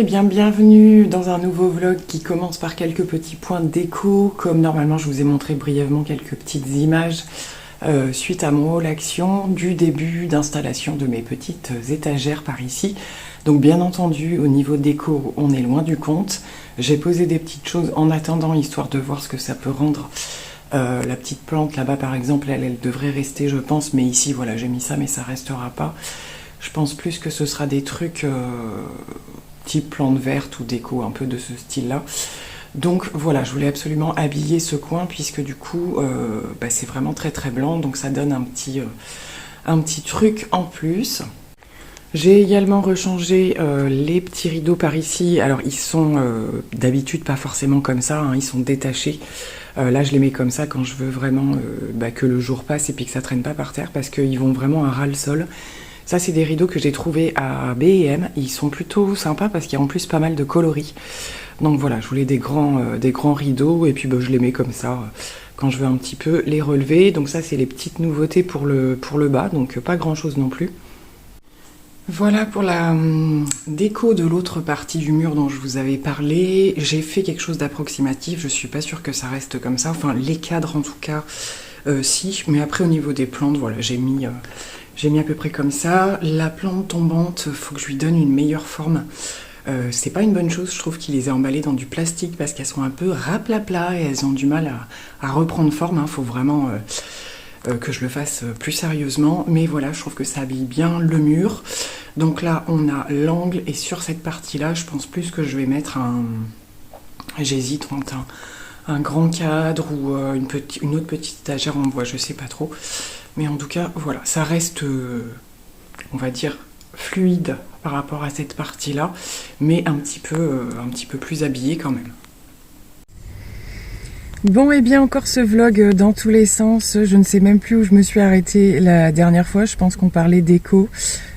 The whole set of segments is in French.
et bien bienvenue dans un nouveau vlog qui commence par quelques petits points de déco. Comme normalement je vous ai montré brièvement quelques petites images suite à mon haul action du début d'installation de mes petites étagères par ici. Donc bien entendu au niveau déco on est loin du compte. J'ai posé des petites choses en attendant histoire de voir ce que ça peut rendre. La petite plante là-bas par exemple elle devrait rester je pense, mais ici voilà j'ai mis ça mais ça restera pas. Je pense plus que ce sera des trucs type plante verte ou déco un peu de ce style là. Donc voilà, je voulais absolument habiller ce coin puisque du coup c'est vraiment très très blanc, donc ça donne un petit truc en plus. J'ai également rechangé les petits rideaux par ici. Alors ils sont d'habitude pas forcément comme ça, hein, ils sont détachés. Là je les mets comme ça quand je veux vraiment que le jour passe et puis que ça traîne pas par terre parce qu'ils vont vraiment à ras le sol. Ça c'est des rideaux que j'ai trouvés à B&M, ils sont plutôt sympas parce qu'il y a en plus pas mal de coloris. Donc voilà, je voulais des grands rideaux et puis je les mets comme ça quand je veux un petit peu les relever. Donc ça c'est les petites nouveautés pour le bas, donc pas grand chose non plus. Voilà pour la déco de l'autre partie du mur dont je vous avais parlé. J'ai fait quelque chose d'approximatif, je suis pas sûre que ça reste comme ça, enfin les cadres en tout cas si, mais après au niveau des plantes, voilà, j'ai mis à peu près comme ça. La plante tombante, faut que je lui donne une meilleure forme. C'est pas une bonne chose, je trouve qu'il les a emballées dans du plastique parce qu'elles sont un peu raplapla et elles ont du mal à reprendre forme, hein. Faut vraiment que je le fasse plus sérieusement, mais voilà, je trouve que ça habille bien le mur. Donc là on a l'angle et sur cette partie là je pense plus que je vais mettre j'hésite entre un grand cadre ou une autre petite étagère en bois, je sais pas trop, mais en tout cas voilà, ça reste on va dire fluide par rapport à cette partie là, mais un petit peu plus habillé quand même. Bon et bien encore ce vlog dans tous les sens, je ne sais même plus où je me suis arrêtée la dernière fois, je pense qu'on parlait déco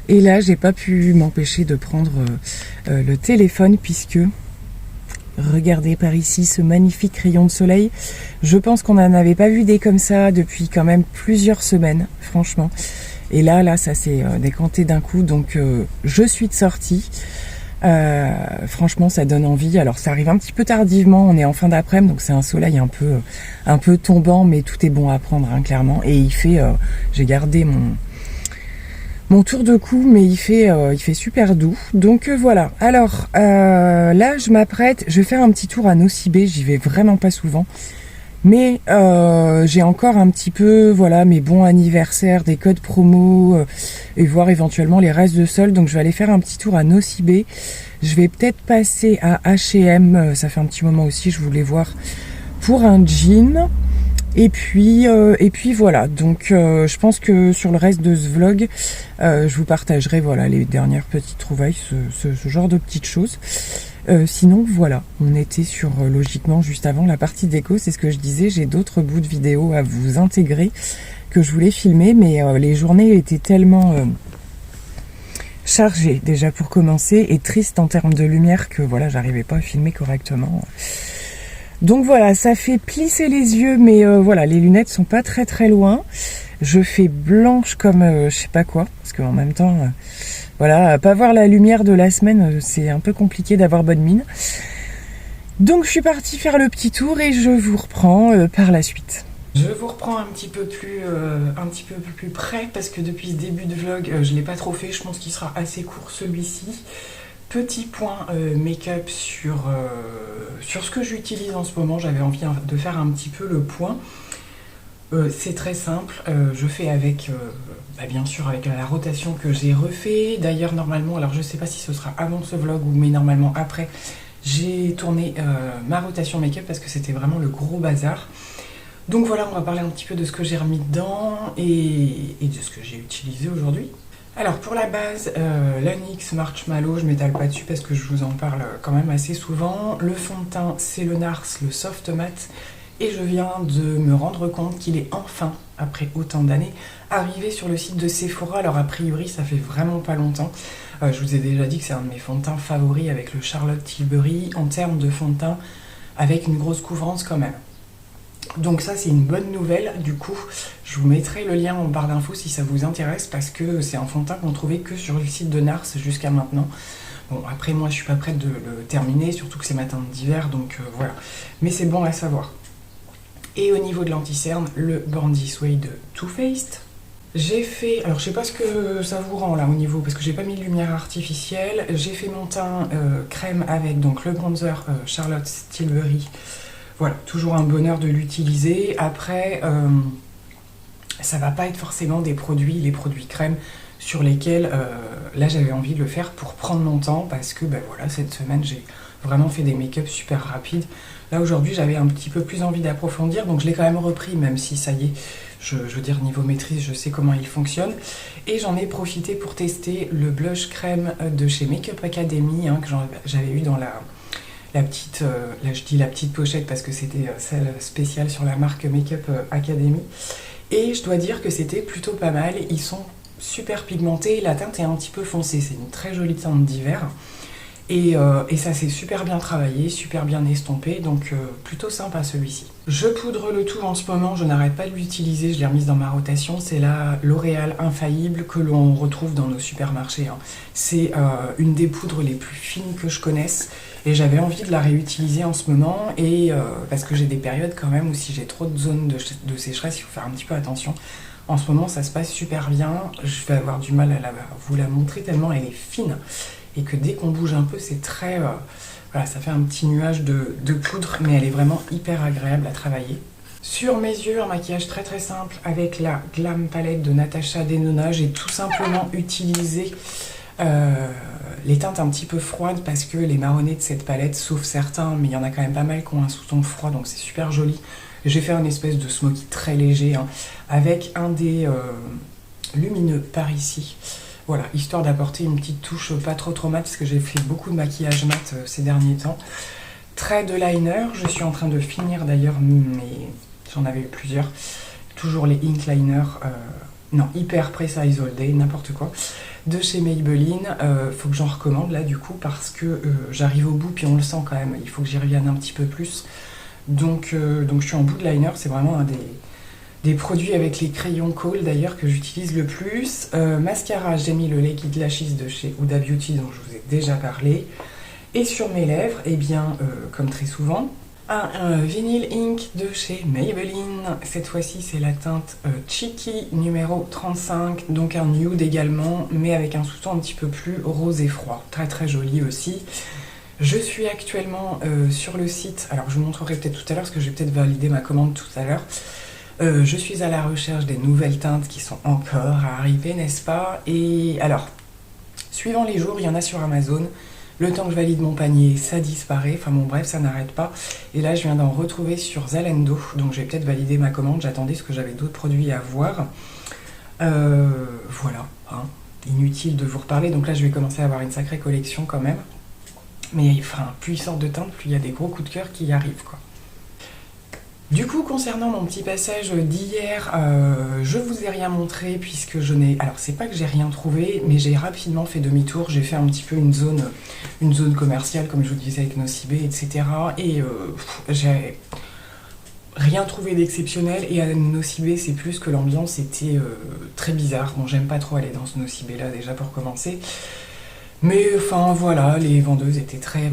et là j'ai pas pu m'empêcher de prendre le téléphone puisque regardez par ici ce magnifique rayon de soleil, je pense qu'on n'en avait pas vu des comme ça depuis quand même plusieurs semaines franchement, et là ça s'est décanté d'un coup, donc je suis de sortie. Franchement ça donne envie. Alors ça arrive un petit peu tardivement, on est en fin d'après-midi donc c'est un soleil un peu tombant, mais tout est bon à prendre hein, clairement, et il fait j'ai gardé mon tour de cou, mais il fait super doux, donc voilà. Alors là je m'apprête, je vais faire un petit tour à Nocibé, j'y vais vraiment pas souvent, mais j'ai encore un petit peu voilà mes bons anniversaires, des codes promo et voir éventuellement les restes de soldes, donc je vais aller faire un petit tour à Nocibé. Je vais peut-être passer à H&M, ça fait un petit moment aussi, je voulais voir pour un jean. Et puis voilà, donc je pense que sur le reste de ce vlog, je vous partagerai voilà les dernières petites trouvailles, ce genre de petites choses. Sinon voilà, on était sur logiquement juste avant la partie déco, c'est ce que je disais, j'ai d'autres bouts de vidéos à vous intégrer que je voulais filmer, mais les journées étaient tellement chargées déjà pour commencer et tristes en termes de lumière que voilà, j'arrivais pas à filmer correctement. Donc voilà, ça fait plisser les yeux, mais voilà, les lunettes sont pas très très loin. Je fais blanche comme je sais pas quoi, parce qu'en même temps, voilà, pas voir la lumière de la semaine, c'est un peu compliqué d'avoir bonne mine. Donc je suis partie faire le petit tour et je vous reprends par la suite. Je vous reprends un petit peu plus près parce que depuis ce début de vlog, je l'ai pas trop fait, je pense qu'il sera assez court celui-ci. Petit point make-up sur ce que j'utilise en ce moment, j'avais envie de faire un petit peu le point. C'est très simple, je fais avec, bien sûr avec la rotation que j'ai refait. D'ailleurs normalement, alors je sais pas si ce sera avant ce vlog ou mais normalement après, j'ai tourné ma rotation make-up parce que c'était vraiment le gros bazar. Donc voilà, on va parler un petit peu de ce que j'ai remis dedans et de ce que j'ai utilisé aujourd'hui. Alors pour la base, la NYX Marshmallow, je m'étale pas dessus parce que je vous en parle quand même assez souvent. Le fond de teint, c'est le NARS, le Soft Matte. Et je viens de me rendre compte qu'il est enfin, après autant d'années, arrivé sur le site de Sephora. Alors a priori, ça fait vraiment pas longtemps. Je vous ai déjà dit que c'est un de mes fonds de teint favoris avec le Charlotte Tilbury en termes de fond de teint avec une grosse couvrance quand même. Donc ça c'est une bonne nouvelle, du coup je vous mettrai le lien en barre d'infos si ça vous intéresse parce que c'est un fond de teint qu'on trouvait que sur le site de NARS jusqu'à maintenant. Bon, après moi je suis pas prête de le terminer, surtout que c'est ma teinte d'hiver, donc voilà. Mais c'est bon à savoir. Et au niveau de l'anti-cerne, le Born This Way de Too Faced. J'ai fait, alors je sais pas ce que ça vous rend là au niveau, parce que j'ai pas mis de lumière artificielle. J'ai fait mon teint crème avec donc le bronzer Charlotte Tilbury. Voilà, toujours un bonheur de l'utiliser. Après, ça va pas être forcément les produits crème sur lesquels là j'avais envie de le faire pour prendre mon temps, parce que ben voilà, cette semaine j'ai vraiment fait des make-up super rapides. Là aujourd'hui j'avais un petit peu plus envie d'approfondir, donc je l'ai quand même repris, même si ça y est, je veux dire niveau maîtrise, je sais comment il fonctionne. Et j'en ai profité pour tester le blush crème de chez Makeup Academy, hein, que j'avais eu dans la petite, là je dis la petite pochette parce que c'était celle spéciale sur la marque Makeup Academy. Et je dois dire que c'était plutôt pas mal, ils sont super pigmentés, la teinte est un petit peu foncée, c'est une très jolie teinte d'hiver. Et ça s'est super bien travaillé, super bien estompé, donc plutôt sympa celui-ci. Je poudre le tout en ce moment, je n'arrête pas de l'utiliser, je l'ai remise dans ma rotation, c'est la L'Oréal Infaillible que l'on retrouve dans nos supermarchés, hein. C'est une des poudres les plus fines que je connaisse, et j'avais envie de la réutiliser en ce moment, et parce que j'ai des périodes quand même où si j'ai trop de zones de sécheresse, il faut faire un petit peu attention. En ce moment ça se passe super bien, je vais avoir du mal à vous la montrer tellement elle est fine. Et que dès qu'on bouge un peu, c'est très... voilà, ça fait un petit nuage de poudre, mais elle est vraiment hyper agréable à travailler. Sur mes yeux, un maquillage très très simple avec la Glam Palette de Natasha Denona. J'ai tout simplement utilisé les teintes un petit peu froides parce que les marronnés de cette palette, sauf certains, mais il y en a quand même pas mal qui ont un sous-ton froid, donc c'est super joli. J'ai fait un espèce de smoky très léger, hein, avec un des lumineux par ici. Voilà, histoire d'apporter une petite touche pas trop mat, parce que j'ai fait beaucoup de maquillage mat ces derniers temps. Trait de liner, je suis en train de finir d'ailleurs, mais j'en avais eu plusieurs. Toujours les ink liner, non, Hyper Precise All Day, n'importe quoi, de chez Maybelline. Faut que j'en recommande là du coup, parce que j'arrive au bout, puis on le sent quand même, il faut que j'y revienne un petit peu plus. Donc je suis en bout de liner, c'est vraiment un des produits avec les crayons Kohl d'ailleurs que j'utilise le plus. Mascara, j'ai mis le Liquid Lashes de chez Huda Beauty dont je vous ai déjà parlé. Et sur mes lèvres, eh bien, comme très souvent, un Vinyl Ink de chez Maybelline. Cette fois-ci, c'est la teinte Cheeky numéro 35, donc un nude également, mais avec un sous-ton un petit peu plus rose et froid. Très très joli aussi. Je suis actuellement sur le site, alors je vous montrerai peut-être tout à l'heure, parce que je vais peut-être valider ma commande tout à l'heure. Je suis à la recherche des nouvelles teintes qui sont encore à arriver, n'est-ce pas? Et alors, suivant les jours, il y en a sur Amazon. Le temps que je valide mon panier, ça disparaît. Enfin bon, bref, ça n'arrête pas. Et là, je viens d'en retrouver sur Zalando. Donc, je vais peut-être valider ma commande. J'attendais parce que j'avais d'autres produits à voir. Voilà, hein. Inutile de vous reparler. Donc là, je vais commencer à avoir une sacrée collection quand même. Mais enfin, plus ils sortent de teintes, plus il y a des gros coups de cœur qui arrivent, quoi. Du coup, concernant mon petit passage d'hier, je vous ai rien montré puisque je n'ai... Alors, c'est pas que j'ai rien trouvé, mais j'ai rapidement fait demi-tour. J'ai fait un petit peu une zone commerciale, comme je vous disais, avec Nocibé, etc. Et j'ai rien trouvé d'exceptionnel. Et à Nocibé, c'est plus que l'ambiance était très bizarre. Bon, j'aime pas trop aller dans ce Nocibé-là, déjà, pour commencer. Mais enfin voilà, les vendeuses étaient très...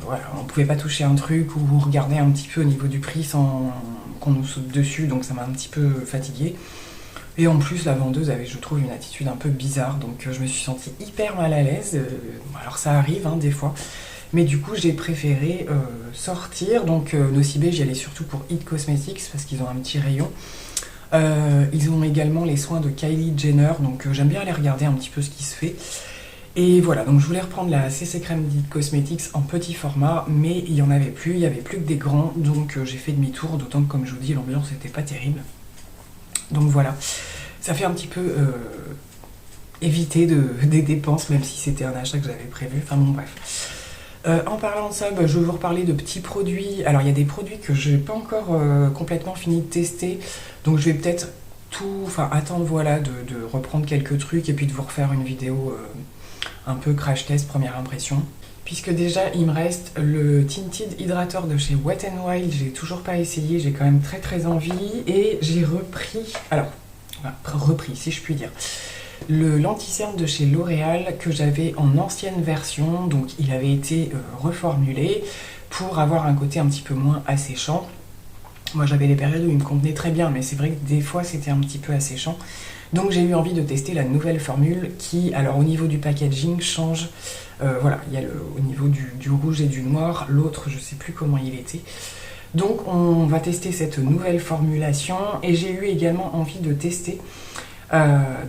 voilà, on pouvait pas toucher un truc ou regarder un petit peu au niveau du prix sans qu'on nous saute dessus, donc ça m'a un petit peu fatiguée. Et en plus, la vendeuse avait, je trouve, une attitude un peu bizarre, donc je me suis sentie hyper mal à l'aise. Alors ça arrive, hein, des fois. Mais du coup, j'ai préféré sortir. Donc Nocibé, j'y allais surtout pour It Cosmetics, parce qu'ils ont un petit rayon. Ils ont également les soins de Kylie Jenner, donc j'aime bien aller regarder un petit peu ce qui se fait. Et voilà, donc je voulais reprendre la CC Crème d'It Cosmetics en petit format, mais il n'y en avait plus, il n'y avait plus que des grands, donc j'ai fait demi-tour, d'autant que comme je vous dis, l'ambiance n'était pas terrible. Donc voilà, ça fait un petit peu éviter des dépenses, même si c'était un achat que j'avais prévu, enfin bon bref. En parlant de ça, je vais vous reparler de petits produits. Alors il y a des produits que je n'ai pas encore complètement fini de tester, donc je vais peut-être attendre voilà, de reprendre quelques trucs et puis de vous refaire une vidéo un peu crash test, première impression. Puisque déjà il me reste le Tinted Hydrator de chez Wet n Wild, j'ai toujours pas essayé, j'ai quand même très envie. Et j'ai repris, alors repris si je puis dire, le Lenticerne de chez L'Oréal que j'avais en ancienne version, donc il avait été reformulé pour avoir un côté un petit peu moins asséchant. Moi j'avais les périodes où il me convenait très bien, mais c'est vrai que des fois c'était un petit peu asséchant. Donc j'ai eu envie de tester la nouvelle formule qui, alors au niveau du packaging, change. Voilà, il y a au niveau du rouge et du noir, l'autre je sais plus comment il était. Donc on va tester cette nouvelle formulation et j'ai eu également envie de tester.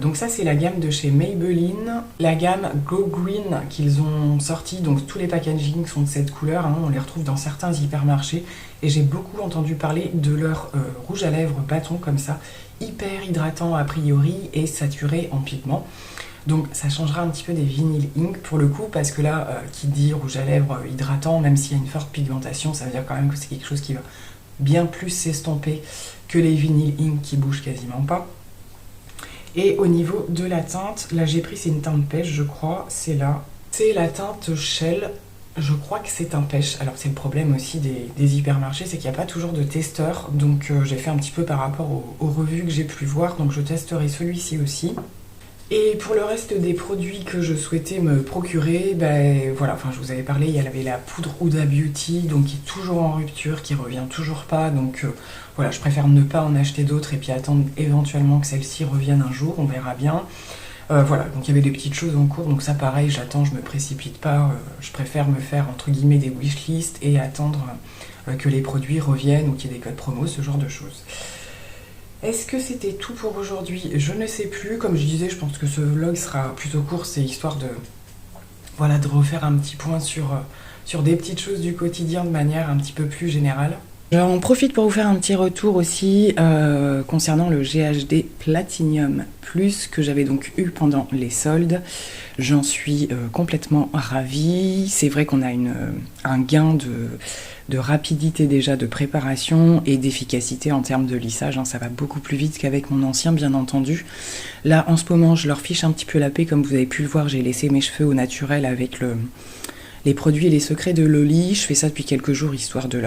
Donc ça c'est la gamme de chez Maybelline, la gamme Go Green qu'ils ont sorti, donc tous les packagings sont de cette couleur, hein, on les retrouve dans certains hypermarchés et j'ai beaucoup entendu parler de leur rouge à lèvres bâton comme ça, hyper hydratant a priori et saturé en pigments. Donc ça changera un petit peu des Vinyl Ink pour le coup, parce que là, qui dit rouge à lèvres hydratant, même s'il y a une forte pigmentation, ça veut dire quand même que c'est quelque chose qui va bien plus s'estomper que les Vinyl Ink qui bougent quasiment pas. Et au niveau de la teinte, là j'ai pris, c'est une teinte pêche je crois, c'est là. C'est la teinte Shell, je crois que c'est un pêche. Alors c'est le problème aussi des hypermarchés, c'est qu'il n'y a pas toujours de testeur, donc j'ai fait un petit peu par rapport aux revues que j'ai pu voir, donc je testerai celui-ci aussi. Et pour le reste des produits que je souhaitais me procurer, ben voilà, enfin je vous avais parlé, il y avait la poudre Huda Beauty, donc qui est toujours en rupture, qui revient toujours pas, donc voilà, je préfère ne pas en acheter d'autres et puis attendre éventuellement que celle-ci revienne un jour, on verra bien. Voilà, donc il y avait des petites choses en cours, donc ça pareil, j'attends, je me précipite pas, je préfère me faire entre guillemets des wishlists et attendre que les produits reviennent ou qu'il y ait des codes promo, ce genre de choses. Est-ce que c'était tout pour aujourd'hui? Je ne sais plus. Comme je disais, je pense que ce vlog sera plutôt court. C'est histoire de, voilà, de refaire un petit point sur des petites choses du quotidien de manière un petit peu plus générale. J'en profite pour vous faire un petit retour aussi concernant le GHD Platinum Plus que j'avais donc eu pendant les soldes. J'en suis complètement ravie. C'est vrai qu'on a un gain de rapidité déjà de préparation et d'efficacité en termes de lissage, hein. Ça va beaucoup plus vite qu'avec mon ancien, bien entendu. Là, en ce moment, je leur fiche un petit peu la paix. Comme vous avez pu le voir, j'ai laissé mes cheveux au naturel avec les produits et les secrets de Loli. Je fais ça depuis quelques jours, histoire de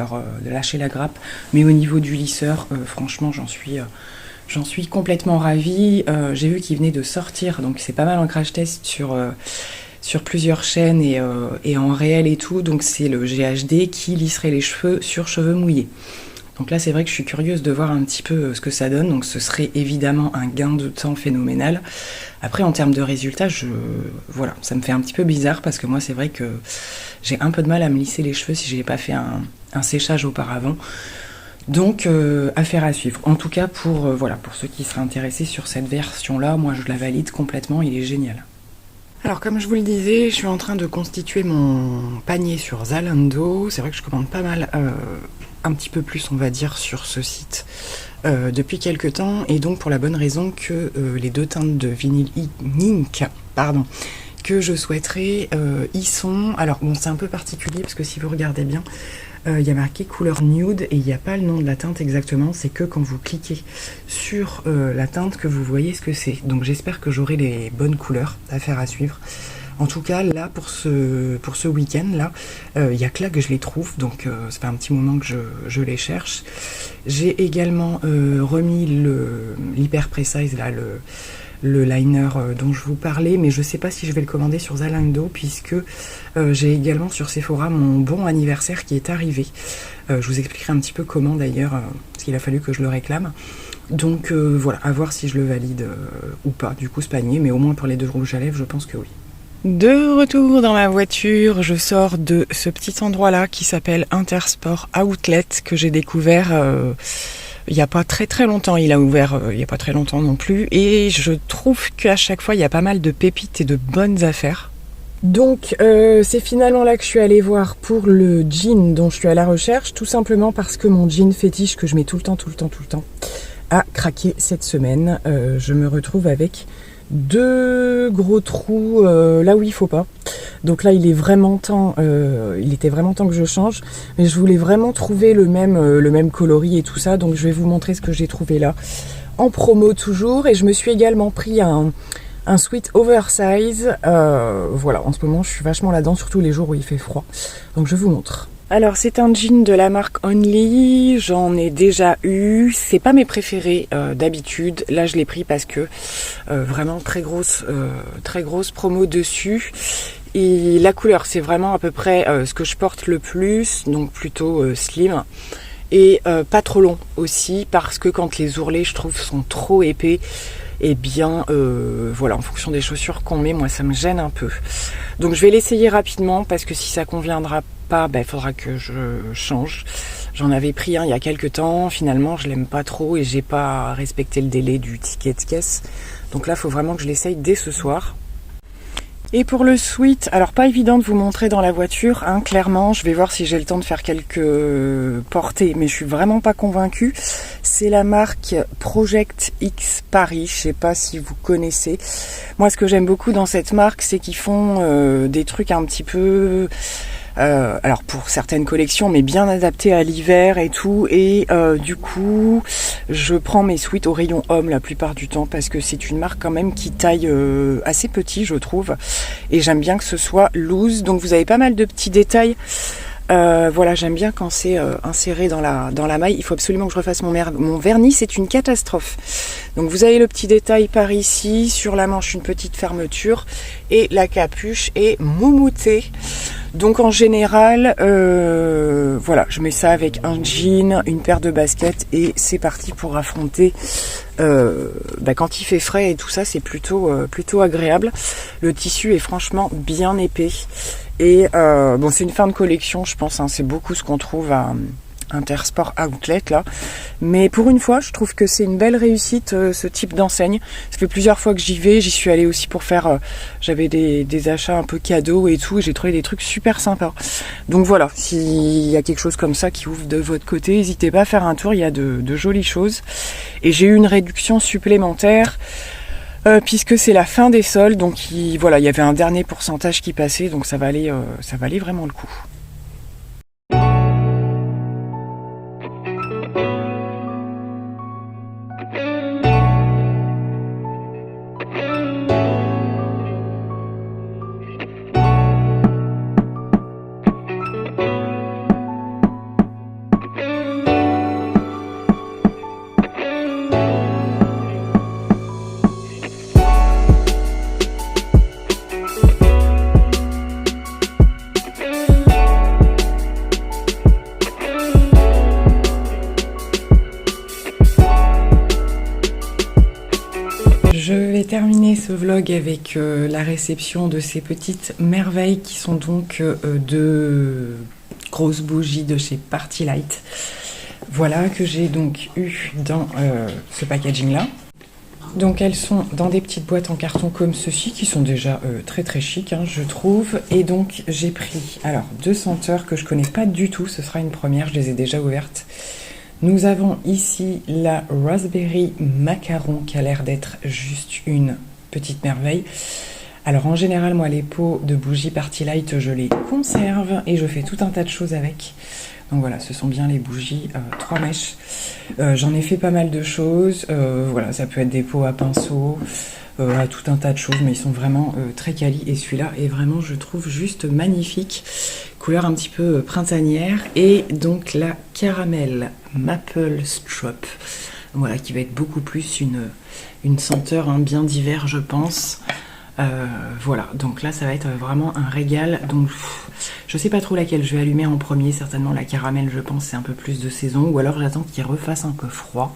lâcher la grappe. Mais au niveau du lisseur, franchement, j'en suis complètement ravie. J'ai vu qu'il venait de sortir, donc c'est pas mal en crash test sur plusieurs chaînes et en réel et tout. Donc c'est le GHD qui lisserait les cheveux sur cheveux mouillés. Donc là c'est vrai que je suis curieuse de voir un petit peu ce que ça donne. Donc ce serait évidemment un gain de temps phénoménal. Après en termes de résultats, voilà, ça me fait un petit peu bizarre parce que moi c'est vrai que j'ai un peu de mal à me lisser les cheveux si je n'ai pas fait un séchage auparavant. Donc affaire à suivre. En tout cas pour ceux qui seraient intéressés sur cette version là, moi je la valide complètement, il est génial. Alors comme je vous le disais, je suis en train de constituer mon panier sur Zalando. C'est vrai que je commande pas mal, un petit peu plus on va dire sur ce site depuis quelques temps. Et donc pour la bonne raison que les deux teintes de Vinyl Ink, que je souhaiterais y sont. Alors bon, c'est un peu particulier parce que si vous regardez bien, il y a marqué couleur nude et il n'y a pas le nom de la teinte exactement, c'est que quand vous cliquez sur la teinte que vous voyez ce que c'est. Donc j'espère que j'aurai les bonnes couleurs, affaire à suivre. En tout cas là pour ce week-end là, il n'y a que là que je les trouve, donc ça fait un petit moment que je les cherche. J'ai également remis l'Hyper Precise là, le liner dont je vous parlais, mais je sais pas si je vais le commander sur Zalando puisque j'ai également sur Sephora mon bon anniversaire qui est arrivé. Je vous expliquerai un petit peu comment d'ailleurs, parce qu'il a fallu que je le réclame. Donc voilà, à voir si je le valide ou pas du coup ce panier, mais au moins pour les deux rouges à lèvres, je pense que oui. De retour dans ma voiture, je sors de ce petit endroit là qui s'appelle Intersport Outlet que j'ai découvert il n'y a pas très très longtemps. Il a ouvert il n'y a pas très longtemps non plus, et je trouve qu'à chaque fois il y a pas mal de pépites et de bonnes affaires. Donc c'est finalement là que je suis allée voir pour le jean dont je suis à la recherche, tout simplement parce que mon jean fétiche que je mets tout le temps a craqué cette semaine. Je me retrouve avec deux gros trous là où il faut pas. Donc là il était vraiment temps que je change, mais je voulais vraiment trouver le même coloris et tout ça, donc je vais vous montrer ce que j'ai trouvé là en promo toujours. Et je me suis également pris un sweat oversize, voilà, en ce moment je suis vachement là-dedans, surtout les jours où il fait froid, donc je vous montre. Alors c'est un jean de la marque Only, j'en ai déjà eu, c'est pas mes préférés d'habitude, là je l'ai pris parce que vraiment très grosse promo dessus. Et la couleur c'est vraiment à peu près ce que je porte le plus, donc plutôt slim. Et pas trop long aussi, parce que quand les ourlets je trouve sont trop épais, et bien voilà, en fonction des chaussures qu'on met, moi ça me gêne un peu. Donc je vais l'essayer rapidement, parce que si ça conviendra pas, il faudra que je change. J'en avais pris un il y a quelques temps, finalement je l'aime pas trop et j'ai pas respecté le délai du ticket de caisse. Donc là il faut vraiment que je l'essaye dès ce soir. Et pour le sweat, alors pas évident de vous montrer dans la voiture, hein, clairement, je vais voir si j'ai le temps de faire quelques portées, mais je suis vraiment pas convaincue. C'est la marque Project X Paris, je sais pas si vous connaissez. Moi ce que j'aime beaucoup dans cette marque, c'est qu'ils font des trucs un petit peu... alors pour certaines collections, mais bien adaptées à l'hiver et tout. Et du coup, je prends mes sweats au rayon homme la plupart du temps, parce que c'est une marque quand même qui taille assez petit, je trouve. Et j'aime bien que ce soit loose. Donc vous avez pas mal de petits détails. Voilà, j'aime bien quand c'est inséré dans la maille. Il faut absolument que je refasse mon vernis, c'est une catastrophe. Donc vous avez le petit détail par ici, sur la manche une petite fermeture, et la capuche est moumoutée. Donc en général, voilà, je mets ça avec un jean, une paire de baskets, et c'est parti pour affronter. Quand il fait frais et tout ça, c'est plutôt agréable. Le tissu est franchement bien épais. Et c'est une fin de collection, je pense, hein, c'est beaucoup ce qu'on trouve à Intersport Outlet là. Mais pour une fois, je trouve que c'est une belle réussite ce type d'enseigne. Ça fait plusieurs fois que j'y vais, j'y suis allée aussi pour faire... j'avais des achats un peu cadeaux et tout, et j'ai trouvé des trucs super sympas. Donc voilà, s'il y a quelque chose comme ça qui ouvre de votre côté, n'hésitez pas à faire un tour, il y a de jolies choses. Et j'ai eu une réduction supplémentaire. Puisque c'est la fin des soldes, donc il y avait un dernier pourcentage qui passait, donc ça valait vraiment le coup. Je vais terminer ce vlog avec la réception de ces petites merveilles qui sont donc deux grosses bougies de chez Party Light. Voilà, que j'ai donc eu dans ce packaging là. Donc elles sont dans des petites boîtes en carton comme ceci, qui sont déjà très très chic, hein, je trouve. Et donc j'ai pris deux senteurs que je connais pas du tout, ce sera une première, je les ai déjà ouvertes. Nous avons ici la Raspberry Macaron qui a l'air d'être juste une petite merveille. Alors en général, moi les pots de bougies Party Light, je les conserve et je fais tout un tas de choses avec. Donc voilà, ce sont bien les bougies 3 mèches. J'en ai fait pas mal de choses. Voilà, ça peut être des pots à pinceau, à tout un tas de choses, mais ils sont vraiment très quali. Et celui-là est vraiment, je trouve, juste magnifique. Couleur un petit peu printanière. Et donc la caramel Maple Strop, voilà, qui va être beaucoup plus une senteur bien d'hiver, je pense. Voilà, donc là ça va être vraiment un régal. Donc je sais pas trop laquelle je vais allumer en premier, certainement la caramel, je pense c'est un peu plus de saison, ou alors j'attends qu'il refasse un peu froid.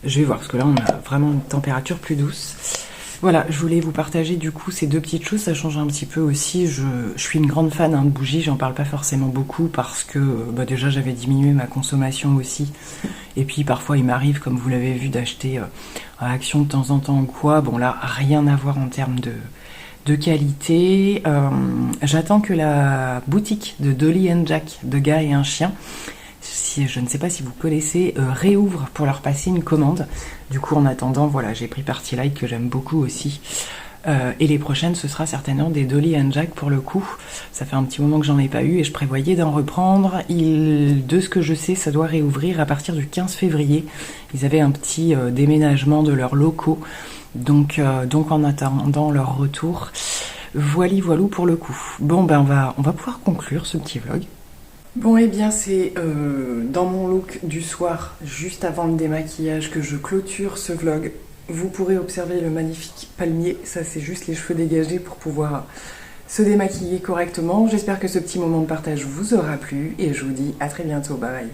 Je vais voir, parce que là on a vraiment une température plus douce. Voilà, je voulais vous partager du coup ces deux petites choses, ça change un petit peu aussi. Je suis une grande fan de bougies, j'en parle pas forcément beaucoup parce que déjà j'avais diminué ma consommation aussi. Et puis parfois il m'arrive, comme vous l'avez vu, d'acheter à Action de temps en temps ou quoi. Bon là, rien à voir en termes de qualité. J'attends que la boutique de Dolly & Jack, de gars et un chien, je ne sais pas si vous connaissez, réouvre pour leur passer une commande. Du coup en attendant, voilà, j'ai pris Party Light que j'aime beaucoup aussi. Et les prochaines, ce sera certainement des Dolly & Jack pour le coup. Ça fait un petit moment que j'en ai pas eu et je prévoyais d'en reprendre. De ce que je sais, ça doit réouvrir à partir du 15 février. Ils avaient un petit déménagement de leurs locaux. Donc en attendant leur retour, voilou pour le coup. Bon, on va pouvoir conclure ce petit vlog. Bon, et bien c'est dans mon look du soir, juste avant le démaquillage, que je clôture ce vlog. Vous pourrez observer le magnifique palmier, ça c'est juste les cheveux dégagés pour pouvoir se démaquiller correctement. J'espère que ce petit moment de partage vous aura plu et je vous dis à très bientôt, bye bye.